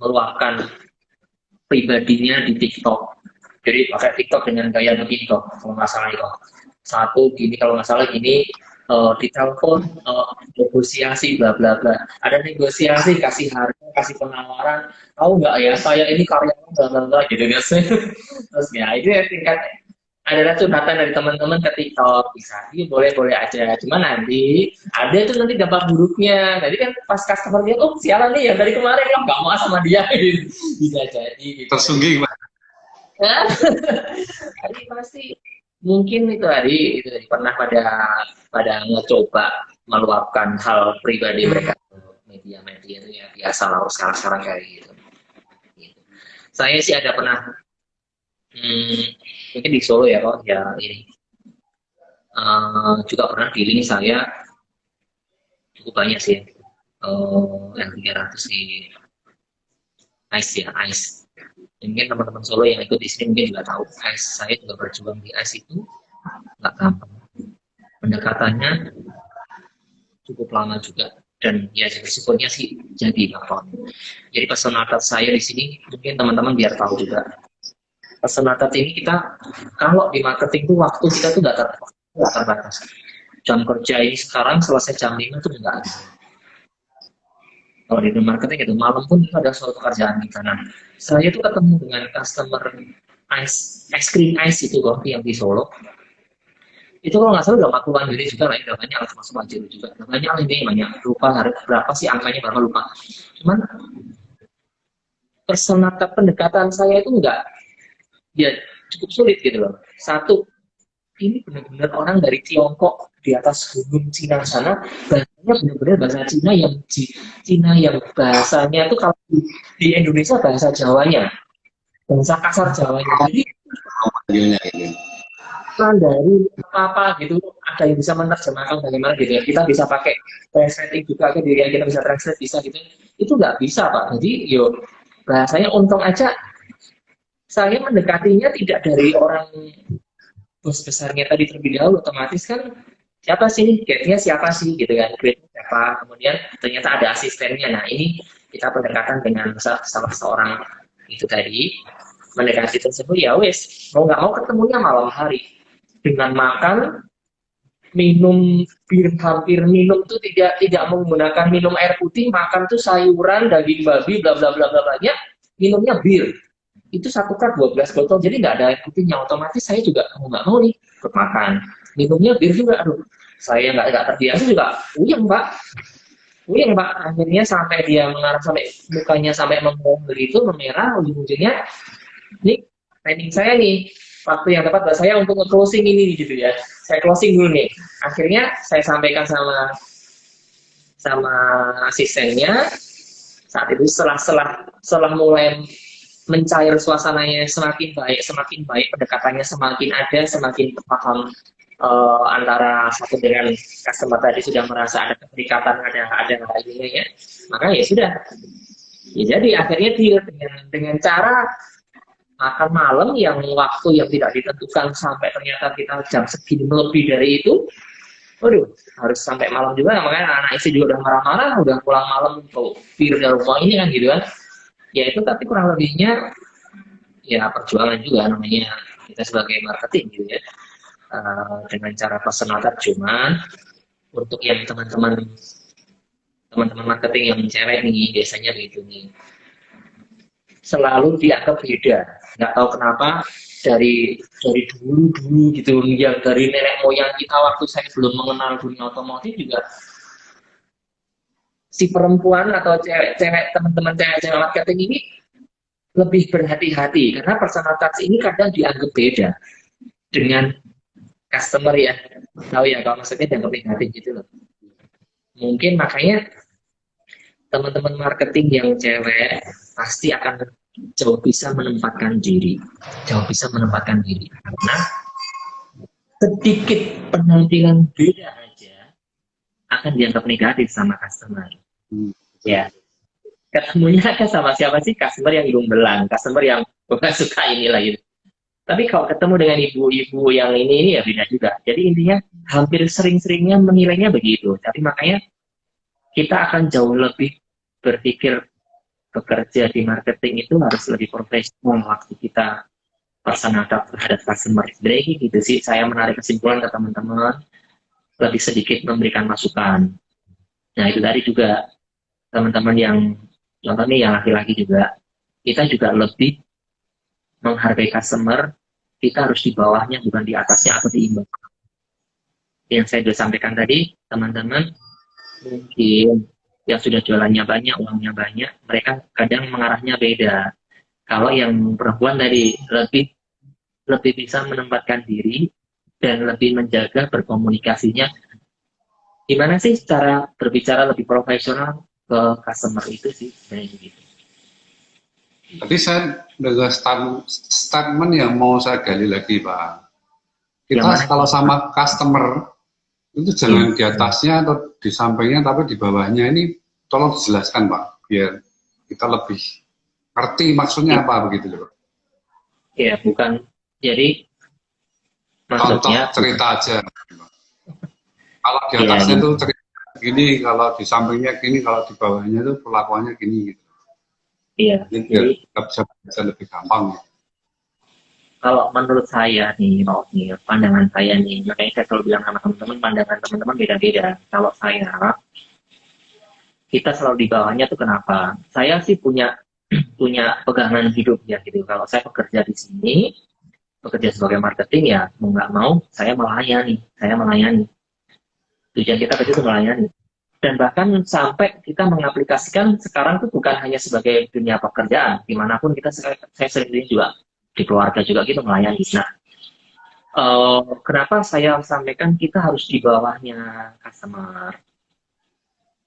meluapkan pribadinya di TikTok. Jadi pakai TikTok dengan gaya begini kok, kalau nggak salah itu. Satu gini, kalau nggak salah gini, di telepon negosiasi bla bla bla. Ada negosiasi, kasih harga, kasih penawaran. Tahu nggak ya, saya ini karyawan bla bla bla gitu guys. Terus ya itu ya tingkat adalah curhatan dari teman-teman ke TikTok, bisa sih boleh-boleh aja, cuma nanti ada tuh nanti dampak buruknya. Tadi kan pas customer lihat, oh sialan nih yang dari kemarin lo nggak mau sama dia, gitu. Bisa jadi gitu. Tersungging, Pak. Jadi pasti mungkin itu tadi pernah pada ngecoba meluapkan hal pribadi mereka ke media-media itu ya biasa lah sekarang kayak gitu. Saya sih ada pernah mungkin di Solo ya kok ya ini juga pernah di link saya cukup banyak sih yang 300 di ICE ya ICE. Mungkin teman-teman Solo yang ikut di sini mungkin juga tahu ICE, saya juga berjuang di ICE itu nggak gampang, pendekatannya cukup lama juga, dan ya resikonya sih jadi apa. Jadi personal touch saya di sini mungkin teman-teman biar tahu juga, personal touch ini kita kalau di marketing tuh waktu kita tuh nggak terbatas. Jam kerja ini sekarang selesai jam 5 tuh enggak ada. Kalau di marketing itu malam pun itu ada suatu pekerjaan kita. Nah, saya tuh ketemu dengan customer ice cream ice itu kopi yang di Solo. Itu kalau nggak salah udah 40-an jadi juga lah, udah banyak termasuk Pajero juga. Udah banyak ini banyak, lupa harga berapa sih angkanya, berapa lupa. Cuman personal pendekatan saya itu enggak, ya cukup sulit gitu loh. Satu, ini benar-benar orang dari Tiongkok di atas gunung Cina sana, bahasanya benar-benar bahasa Cina yang bahasanya tuh kalau di Indonesia bahasa Jawanya, bahasa kasar Jawanya. Jadi dari apa gitu ada yang bisa menerjemahkan bagaimana gitu ya, kita bisa pakai translating juga, diri kita bisa translate bisa gitu, itu nggak bisa Pak. Jadi yo bahasanya untung aja saya mendekatinya tidak dari orang bos besarnya tadi terlebih dahulu, otomatis kan siapa sih grade-nya siapa sih gitu kan, grade siapa, kemudian ternyata ada asistennya. Nah ini kita pendekatan dengan salah seorang itu tadi, mendekati tersebut ya wes mau nggak mau ketemunya malam hari dengan makan minum bir, hampir minum tuh tidak menggunakan minum air putih, makan tuh sayuran, daging babi, bla bla bla bla banyak, minumnya bir. Itu satu cup 12 botol, jadi nggak ada air putihnya. Otomatis saya juga mau nggak mau nih untuk makan, minumnya bir juga. Aduh, saya nggak terbiasa juga, uyang Pak. Akhirnya sampai dia mengarah, sampai mukanya sampai membuang begitu, memerah, ujung-ujungnya nih training saya nih, waktu yang tepat buat saya untuk nge-closing ini gitu ya. Saya closing dulu nih. Akhirnya saya sampaikan sama asistennya. Saat itu setelah mulai mencair suasananya semakin baik, pendekatannya semakin ada, semakin paham antara satu dengan customer tadi, sudah merasa ada keterikatan, ada ininya ya. Maka ya sudah. Ya jadi akhirnya deal dengan cara makan malam yang waktu yang tidak ditentukan, sampai ternyata kita jam segini lebih dari itu. Waduh, harus sampai malam juga, makanya anak istri juga udah marah-marah, udah pulang malam tuh vir dari rumah ini kan gitu kan. Ya itu, tapi kurang lebihnya ya perjuangan juga namanya kita sebagai marketing gitu ya. Dengan cara personal touch. Cuman untuk yang teman-teman marketing yang cewek nih biasanya begitu nih, selalu dianggap beda, nggak tahu kenapa, dari dulu gitu, yang dari nenek moyang kita waktu saya belum mengenal dunia otomotif juga, si perempuan atau cewek teman-teman cewek marketing ini lebih berhati-hati karena personal touch ini kadang dianggap beda dengan customer ya, tahu ya kalau maksudnya dianggap negatif gitu loh. Mungkin makanya teman-teman marketing yang cewek pasti akan jauh bisa menempatkan diri karena sedikit penampilan beda aja akan dianggap negatif sama customer. Ya, ketemunya kan sama siapa sih? Customer yang hidung belang, customer yang bukan suka inilah gitu. Tapi kalau ketemu dengan ibu-ibu yang ini ya beda juga. Jadi intinya hampir sering-seringnya menilainya begitu. Tapi makanya kita akan jauh lebih berpikir bekerja di marketing itu harus lebih profesional waktu kita personal terhadap customer. Jadi gitu sih, saya menarik kesimpulan ke teman-teman, lebih sedikit memberikan masukan. Nah itu tadi juga teman-teman yang contohnya yang laki-laki juga, kita juga lebih menghargai customer, kita harus di bawahnya bukan di atasnya atau diimbang. Yang saya sudah sampaikan tadi, teman-teman mungkin yang sudah jualannya banyak, uangnya banyak, mereka kadang mengarahnya beda. Kalau yang perempuan tadi lebih bisa menempatkan diri dan lebih menjaga berkomunikasinya. Gimana sih cara berbicara lebih profesional ke customer itu sih sebenarnya gitu. Tapi saya dengar statement yang mau saya gali lagi, Pak. Kita kalau sama customer itu jangan di atasnya atau di sampingnya, tapi di bawahnya. Ini tolong dijelaskan, Pak, biar kita lebih ngerti maksudnya apa begitu loh. Ya, bukan. Jadi Contoh maksudnya cerita aja. Kalau di atasnya tuh cerita gini, kalau di sampingnya gini, kalau di bawahnya tuh perlakuannya gini gitu. Iya. Jadi kita bisa lebih gampang. Kalau menurut saya nih, pandangan saya nih, makanya saya selalu bilang sama teman-teman, pandangan teman-teman beda-beda. Kalau saya, kita selalu di bawahnya tuh kenapa? Saya sih punya pegangan hidup ya gitu. Kalau saya bekerja di sini, bekerja sebagai marketing ya mau nggak mau saya melayani. Tujuan kita kerja itu melayani. Dan bahkan sampai kita mengaplikasikan sekarang tuh bukan hanya sebagai dunia pekerjaan, dimanapun kita saya sering juga di keluarga juga gitu melayani. Nah, kenapa saya sampaikan kita harus di bawahnya customer?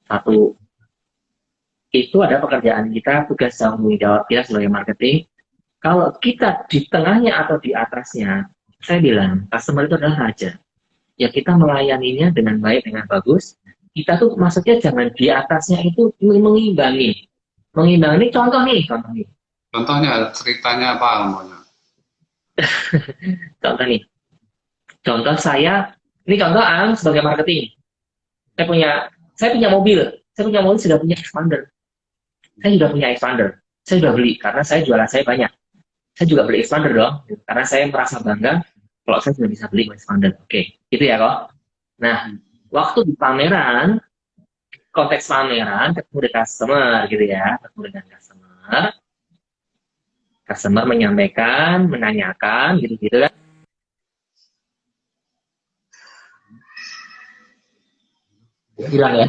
Satu, itu ada pekerjaan kita, tugas tanggung jawab kita sebagai marketing. Kalau kita di tengahnya atau di atasnya, saya bilang customer itu adalah raja. Ya kita melayaninya dengan baik, dengan bagus. Kita tuh maksudnya jangan di atasnya itu mengimbangi. Mengimbangi contoh nih. Contohnya ceritanya apa namanya? Contoh nih. Contoh ini contoh sebagai marketing. Saya punya mobil sudah punya expander. Saya sudah beli karena saya jualan saya banyak. Saya juga beli expander dong, karena saya merasa bangga kalau saya sudah bisa beli expander. Oke, gitu ya kok. Nah, waktu di pameran, konteks pameran, ketemu dengan customer gitu ya, customer menyampaikan, menanyakan, gitu-gitu kan. Hilang ya,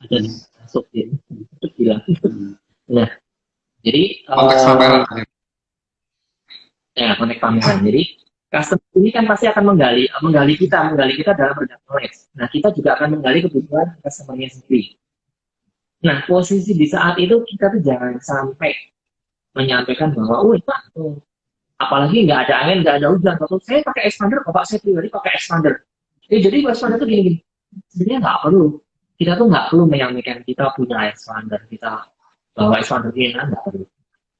ada masuk gitu, hilang. Nah, jadi konteks pameran. Konteks pameran. Jadi customer ini kan pasti akan menggali kita dalam bidang knowledge. Nah, kita juga akan menggali kebutuhan customer-nya sendiri. Nah, posisi di saat itu kita tuh jangan sampai menyampaikan bahwa, Pak, apalagi nggak ada angin, nggak ada hujan, atau saya pakai expander, Bapak saya pribadi pakai expander. Jadi expander tuh gini-gini. Sebenarnya nggak perlu. Kita tuh nggak perlu menyampaikan kita punya expander, kita bawa expander ini, nggak perlu.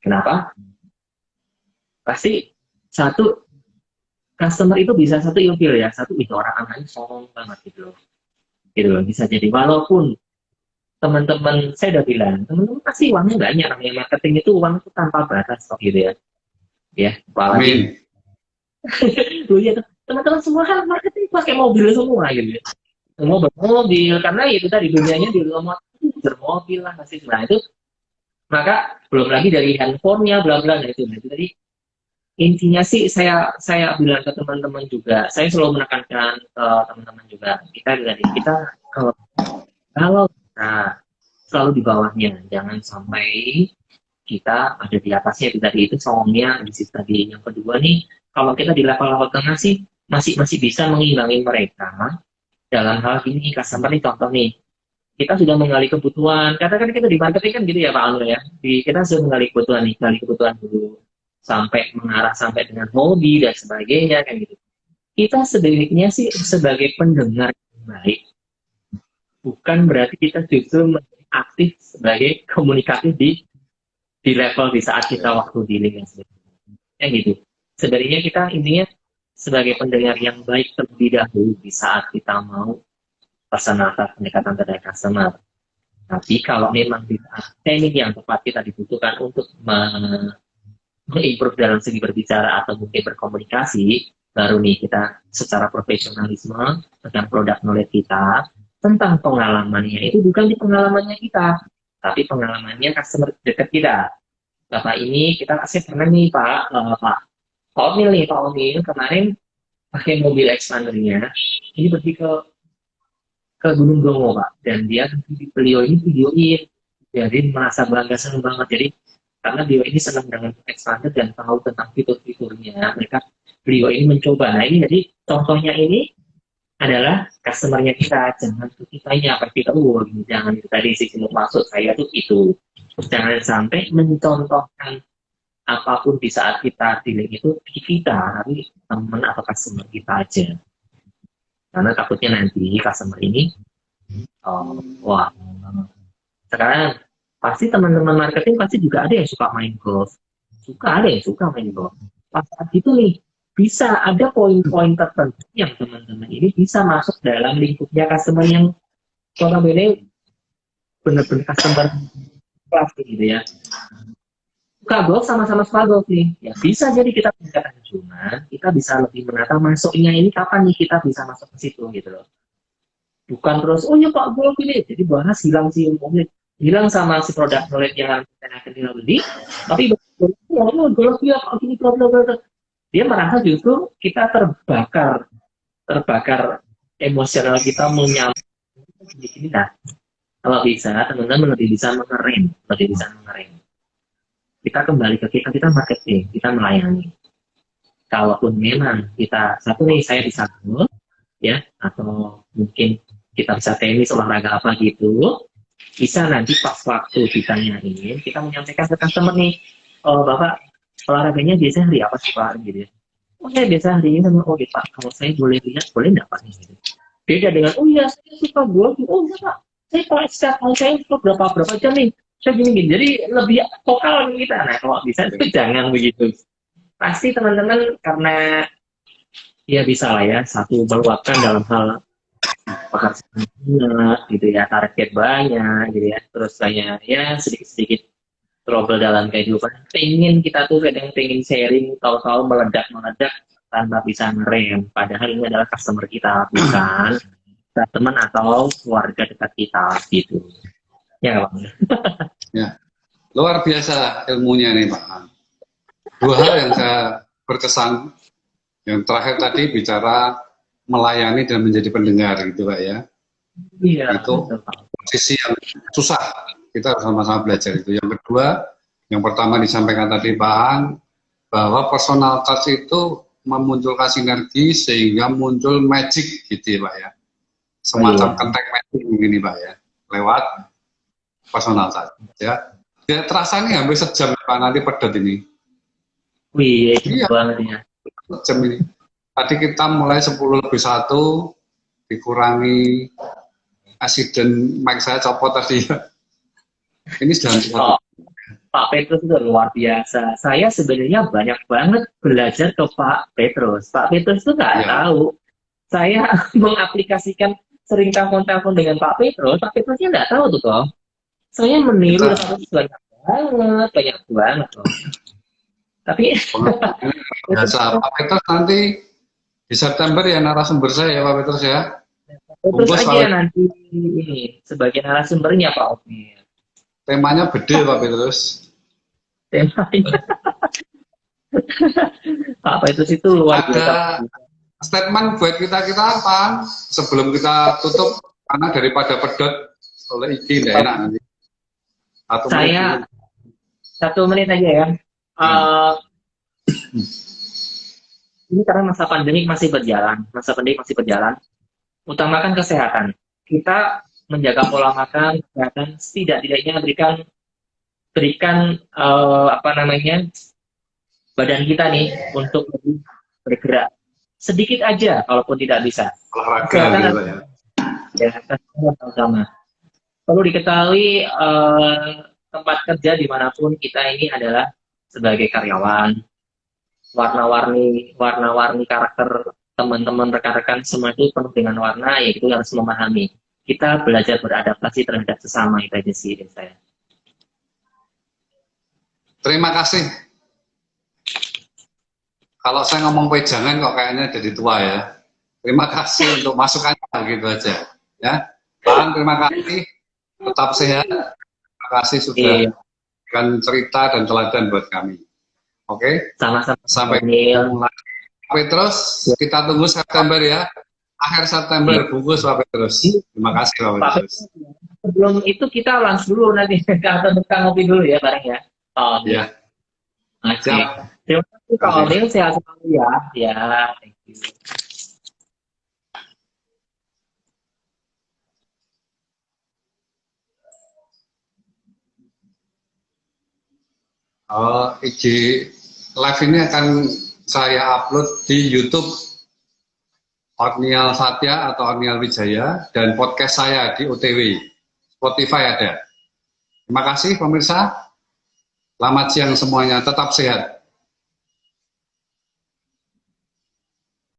Kenapa? Pasti satu, customer itu bisa satu ilfil ya, satu itu orang anaknya sombong banget gitu loh. Bisa jadi walaupun teman-teman saya udah bilang, teman-teman pasti uangnya banyak, namanya marketing itu uang itu tanpa batas kok gitu ya apalagi teman-teman semua kan marketing pakai mobil semua gitu ya, semua bermobil karena itu tadi dunianya di rumah bermobil lah pasti. Nah itu maka belum lagi dari handphonenya bla bla. Nah itu tadi intinya sih saya bilang ke teman-teman juga, saya selalu menekankan ke teman-teman juga, kita kalau kita selalu di bawahnya, jangan sampai kita ada di atasnya. Itu tadi itu soalnya di sisi tadi. Yang kedua nih, kalau kita di level tengah sih masih bisa mengimbangi mereka dalam hal ini. Customer nih contoh nih, kita sudah menggali kebutuhan, katakan kita di marketing kan gitu ya Pak Anur ya, kita sudah menggali kebutuhan dulu sampai mengarah sampai dengan hobi dan sebagainya kan gitu. Kita sebaiknya sih sebagai pendengar yang baik, bukan berarti kita justru aktif sebagai komunikatif di level di saat kita waktu dealing yang gitu. sebenarnya kita ini sebagai pendengar yang baik terlebih dahulu di saat kita mau personal touch, pendekatan terhadap customer. Tapi kalau memang di saat timing yang tepat kita dibutuhkan untuk mengimprove dalam segi berbicara atau mungkin berkomunikasi, baru nih kita secara profesionalisme tentang produk knowledge kita, tentang pengalamannya itu bukan di pengalamannya kita, tapi pengalamannya customer dekat kita. Bapak ini kita kasih pernah nih Pak Omil kemarin pakai mobil expandernya, ini pergi ke Gunung Bromo Pak, dan dia beliau ini videoin, jadi merasa bangga senang banget. Jadi karena beliau ini senang dengan expander dan tahu tentang fitur-fiturnya, beliau ini mencoba. Nah ini jadi contohnya ini adalah customernya kita, jangan tuh kitanya apa kita gini, jangan itu tadi sih maksud saya tuh itu, jangan sampai mencontohkan apapun di saat kita dealing itu kita, tapi teman atau customer kita aja. Karena takutnya nanti customer ini, wah, sekarang pasti teman-teman marketing pasti juga ada yang suka main golf. Ada yang suka main golf. Pas saat itu nih, bisa ada poin-poin tertentu yang teman-teman ini bisa masuk dalam lingkupnya customer yang ini benar-benar customer kelas gitu ya. Suka golf sama-sama suka golf nih, ya bisa jadi kita pendekatan, cuman kita bisa lebih menata masuknya ini kapan nih kita bisa masuk ke situ gitu loh. Bukan terus, oh ya Pak golf ini, jadi bahas hilang si umumnya, hilang sama si produk knowledge yang kita akan beli, tapi golf ya Pak ini problem, dia merasa justru kita terbakar emosional kita menyampaikan di sini. Nah, kalau bisa teman-teman lebih bisa mengerem. Kita kembali ke kita marketing, kita melayani. Kalaupun memang kita satu nih saya bisa golf ya, atau mungkin kita bisa tenis, olahraga apa gitu, bisa nanti pas waktu ditanyain kita menyampaikan ke customer nih, Bapak olahraganya biasanya hari apa sih Pak gitu ya. Oh saya biasa hari ini sama Pak, kalau saya boleh lihat boleh nggak Pak gitu. Beda dengan oh iya saya suka golf, oh iya Pak saya kalau saya suka berapa jam nih saya gini, jadi lebih vokal kita. Nah kalau bisa itu jangan begitu. Pasti teman-teman karena ya bisa lah ya, satu meluapkan dalam hal pekerjaan gitu ya, target banyak gitu ya, terus kayak ya sedikit-sedikit trouble dalam kehidupan, kita tuh kadang pengen sharing, tahu-tahu meledak tanpa bisa ngerem, padahal ini adalah customer kita, bukan teman atau keluarga dekat kita gitu ya Bang. Ya, luar biasa ilmunya nih Pak. Dua hal yang saya berkesan, yang terakhir tadi bicara melayani dan menjadi pendengar gitu Pak ya. Iya, itu posisi yang susah, kita harus sama-sama belajar itu. Yang kedua, yang pertama disampaikan tadi Pak Ang, bahwa personal touch itu memunculkan sinergi sehingga muncul magic gitu ya Pak ya, semacam kentek magic begini Pak ya, lewat personal touch ya. Ya terasa nih hampir sejam Pak, nanti pedet ini. Wih, iya banget ya. Sejam ini. Tadi kita mulai 10:01 dikurangi asiden mic saya copot tadi ya. Ini sudah Pak Petrus itu luar biasa. Saya sebenarnya banyak banget belajar ke Pak Petrus. Pak Petrus itu nggak tahu. Saya mengaplikasikan sering telepon dengan Pak Petrus Petrusnya nggak tahu tuh kok. Saya meniru banyak banget loh. Tapi biasa Pak Petrus nanti di September ya narasumber saya ya Pak Petrus ya. Terus aja nanti ini sebagai narasumbernya Pak Omil. Temanya beda Pak Petrus. Temanya Pak Petrus itu luar biasa. Ada statement buat kita apa sebelum kita tutup, karena daripada pedot oleh IG tidak enak nanti. Saya 1 menit aja ya. Ini karena masa pandemi masih berjalan, utamakan kesehatan. Kita menjaga pola makan, kesehatan, setidaknya berikan badan kita nih untuk lebih bergerak. Sedikit aja, kalaupun tidak bisa. Olahraga gitu ya. Utama. Perlu diketahui tempat kerja dimanapun kita ini adalah sebagai karyawan. warna-warni karakter teman-teman rekan-rekan semua itu penuh dengan warna, yaitu harus memahami. Kita belajar beradaptasi terhadap sesama, itu aja sih dari saya. Terima kasih. Kalau saya ngomong wejangan kok kayaknya jadi tua ya. Terima kasih untuk masukannya, gitu aja. Ya, Pak, terima kasih. Tetap sehat. Terima kasih sudah memberikan cerita dan teladan buat kami. Oke. Sama-sama. Sampai terus. Kita tunggu September ya. Akhir September bungkus Pak Petrus. Terima kasih Pak Petrus. Sebelum itu kita lunch dulu nanti. Kita ngopi dulu ya bareng ya. Oh, ya. Siap. Terima kasih Pak Onil, sehat selalu ya. Ya, thank you. IG live ini akan saya upload di YouTube Ornial Satya atau Ornial Wijaya, dan podcast saya di OTW, Spotify ada. Terima kasih pemirsa. Selamat siang semuanya, tetap sehat.